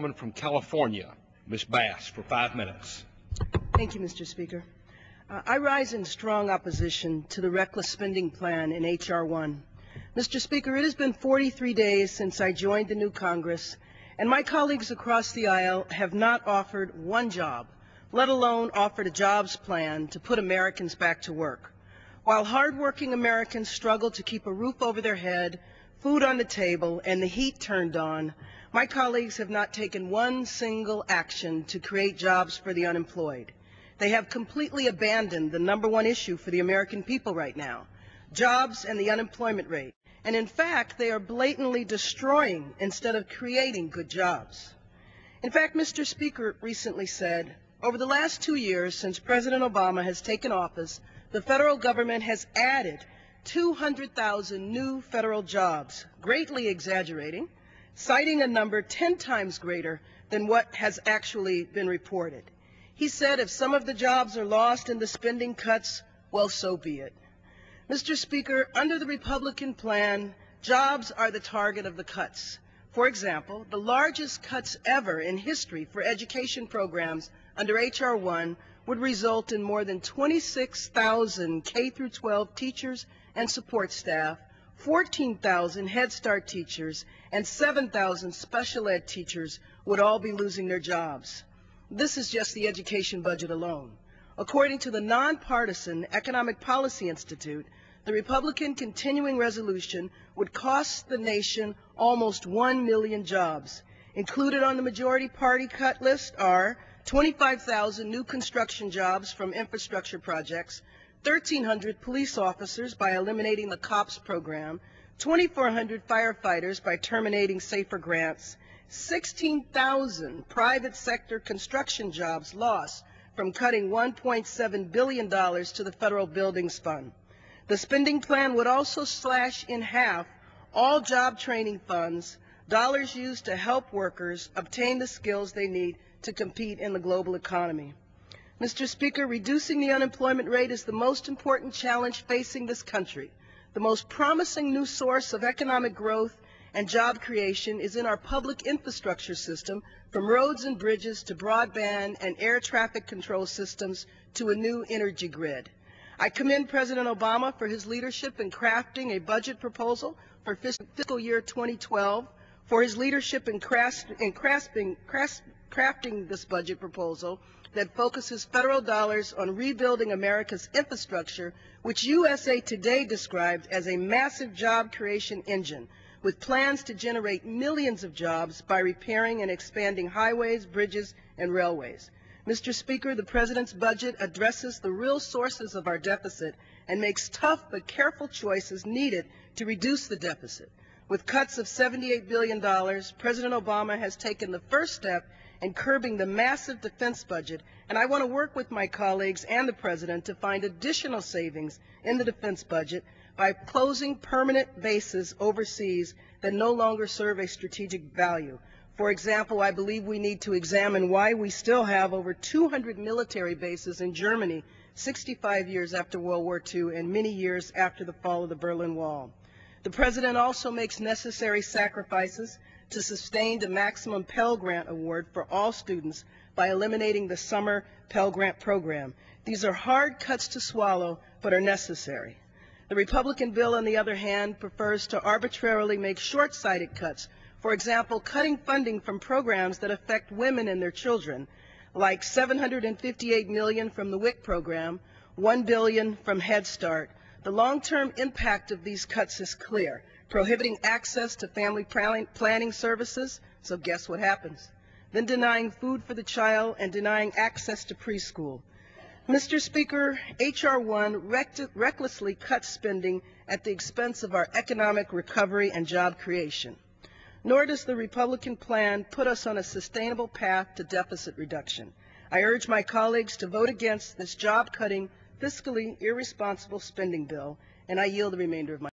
Woman from California, Ms. Bass, for 5 minutes. Thank you, Mr. Speaker. I rise in strong opposition to the reckless spending plan in H.R. 1. Mr. Speaker, it has been 43 days since I joined the new Congress, and my colleagues across the aisle have not offered one job, let alone offered a jobs plan to put Americans back to work. While hardworking Americans struggle to keep a roof over their head, food on the table, and the heat turned on, my colleagues have not taken one single action to create jobs for the unemployed. They have completely abandoned the #1 issue for the American people right now, jobs and the unemployment rate. And in fact, they are blatantly destroying instead of creating good jobs. In fact, Mr. Speaker recently said, over the last 2 years since President Obama has taken office, the federal government has added 200,000 new federal jobs, greatly exaggerating, citing a number 10 times greater than what has actually been reported. He said if some of the jobs are lost in the spending cuts, well, so be it. Mr. Speaker, under the Republican plan, jobs are the target of the cuts. For example, the largest cuts ever in history for education programs under H.R. 1 would result in more than 26,000 K-12 teachers and support staff, 14,000 Head Start teachers, and 7,000 special ed teachers would all be losing their jobs. This is just the education budget alone. According to the nonpartisan Economic Policy Institute, the Republican continuing resolution would cost the nation almost 1 million jobs. Included on the majority party cut list are 25,000 new construction jobs from infrastructure projects, 1,300 police officers by eliminating the COPS program, 2,400 firefighters by terminating SAFER grants, 16,000 private sector construction jobs lost from cutting $1.7 billion to the Federal Buildings Fund. The spending plan would also slash in half all job training funds, dollars used to help workers obtain the skills they need to compete in the global economy. Mr. Speaker, reducing the unemployment rate is the most important challenge facing this country. The most promising new source of economic growth and job creation is in our public infrastructure system, from roads and bridges to broadband and air traffic control systems to a new energy grid. I commend President Obama for his leadership in crafting a budget proposal for fiscal year 2012, for his leadership in crafting this budget proposal that focuses federal dollars on rebuilding America's infrastructure, which USA Today described as a massive job creation engine, with plans to generate millions of jobs by repairing and expanding highways, bridges, and railways. Mr. Speaker, the President's budget addresses the real sources of our deficit and makes tough but careful choices needed to reduce the deficit. With cuts of $78 billion, President Obama has taken the first step in curbing the massive defense budget, and I want to work with my colleagues and the President to find additional savings in the defense budget by closing permanent bases overseas that no longer serve a strategic value. For example, I believe we need to examine why we still have over 200 military bases in Germany 65 years after World War II and many years after the fall of the Berlin Wall. The President also makes necessary sacrifices to sustain the maximum Pell Grant award for all students by eliminating the summer Pell Grant program. These are hard cuts to swallow, but are necessary. The Republican bill, on the other hand, prefers to arbitrarily make short-sighted cuts. For example, cutting funding from programs that affect women and their children, like $758 million from the WIC program, $1 billion from Head Start. The long-term impact of these cuts is clear, prohibiting access to family planning services, so guess what happens? Then denying food for the child and denying access to preschool. Mr. Speaker, H.R. 1 recklessly cuts spending at the expense of our economic recovery and job creation. Nor does the Republican plan put us on a sustainable path to deficit reduction. I urge my colleagues to vote against this job-cutting, fiscally irresponsible spending bill, and I yield the remainder of my